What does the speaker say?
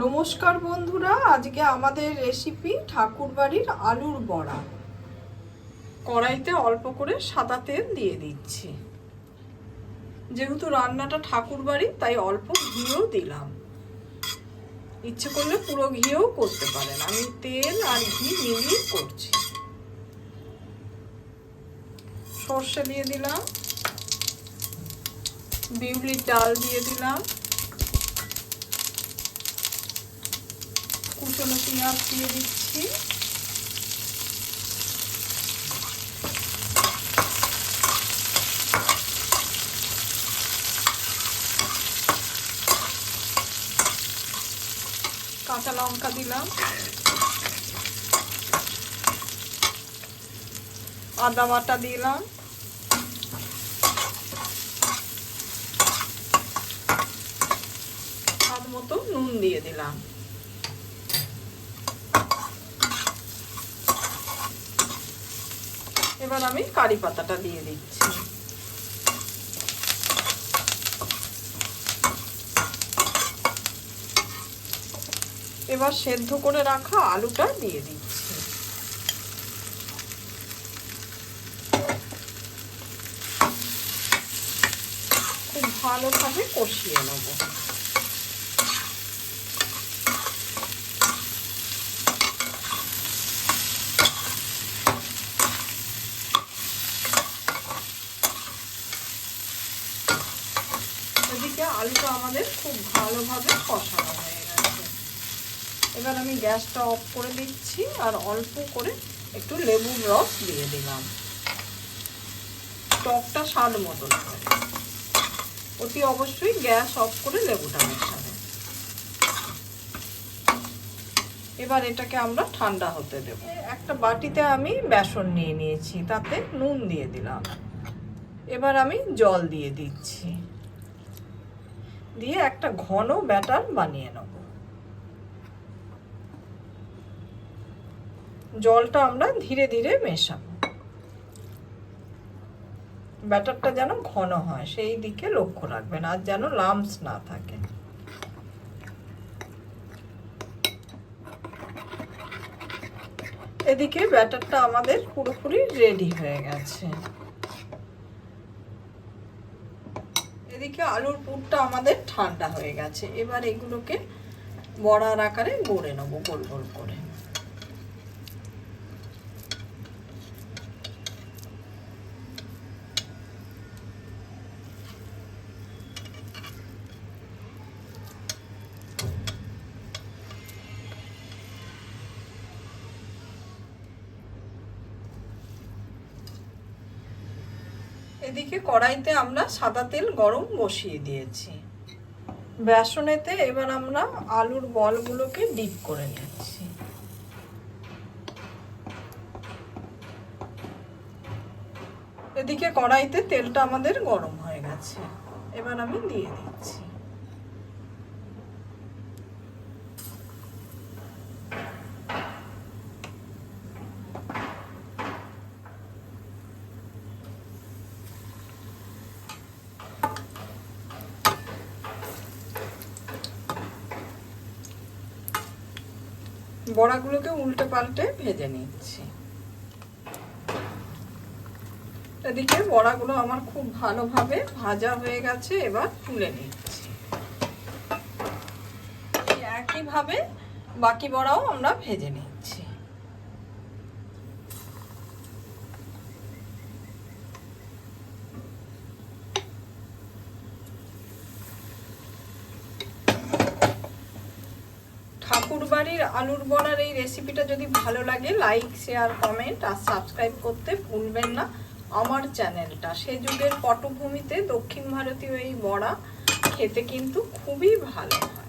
নমস্কার বন্ধুরা, আজকে আমাদের রেসিপি ঠাকুরবাড়ির আলুর বড়া। কড়াইতে অল্প করে সাদা তেল দিয়ে দিচ্ছি। যেহেতু রান্নাটা ঠাকুরবাড়ি তাই অল্প ঘিও দিলাম। ইচ্ছে করলে পুরো ঘিও করতে পারেন, আমি তেল আর ঘি মিলিয়ে করছি। সর্ষে দিয়ে দিলাম, বিউলির ডাল দিয়ে দিলাম, কুচনো পেঁয়াজ দিয়ে দিচ্ছি, কাঁচা লঙ্কা দিলাম, আদা বাটা দিলাম, স্বাদ মতো নুন দিয়ে দিলাম। এবার আমি কারি পাতাটা দিয়ে দিচ্ছি। এবার সেদ্ধ করে রাখা আলুটা দিয়ে দিচ্ছি। খুব ভালোভাবে কষিয়ে নেব। এদিকে আলুটা আমাদের খুব ভালোভাবে কষানো হয়ে গেছে। এবার আমি গ্যাসটা অফ করে দিচ্ছি আর অল্প করে একটু লেবুর রস দিয়ে দিলাম। টকটা স্বাদ মতো লাগে। অতি অবশ্যই গ্যাস অফ করে লেবুটা মেশাবে। এবার এটাকে আমরা ঠান্ডা হতে দেব। একটা বাটিতে আমি বেসন নিয়ে নিয়েছি, তাতে নুন দিয়ে দিলাম। এবার আমি জল দিয়ে দিচ্ছি, দিয়ে একটা ঘন ব্যাটার বানিয়ে নেব। জলটা আমরা ধীরে ধীরে মেশাবো। ব্যাটারটা যেন ঘন হয় সেই দিকে লক্ষ্য রাখবেন, আর যেন লাম্পস না থাকে। এদিকে ব্যাটারটা আমাদের পুরোপুরি রেডি হয়ে গেছে। এদিকে আলুর পুরটা আমাদের ঠান্ডা হয়ে গেছে। এবার এগুলোকে বড়ার আকারে গড়ে নেব গোল গোল করে। এদিকে কড়াইতে আমরা সাদা তেল গরম বসিয়ে দিয়েছি। বেসনেতে এবার আমরা আলুর বলগুলোকে ডিপ করে নিচ্ছি। এদিকে কড়াইতে তেলটা আমাদের গরম হয়ে গেছে। এবার আমি দিয়ে দিচ্ছি। বড়াগুলোকে উল্টে পাল্টে ভেজে নিচ্ছি। এদিকে বড়াগুলো আমার খুব ভালোভাবে ভাজা হয়ে গেছে। এবার তুলে নিচ্ছি। একইভাবে বাকি বড়াও আমরা ভেজে নিচ্ছি। ঠাকুরবাড়ির আলুর বড়ার এই রেসিপিটা যদি ভালো লাগে, লাইক, শেয়ার, কমেন্ট আর সাবস্ক্রাইব করতে ভুলবেন না আমার চ্যানেলটা। সে যুগের পটভূমিতে দক্ষিণ ভারতীয় এই বড়া খেতে কিন্তু খুবই ভালো হয়।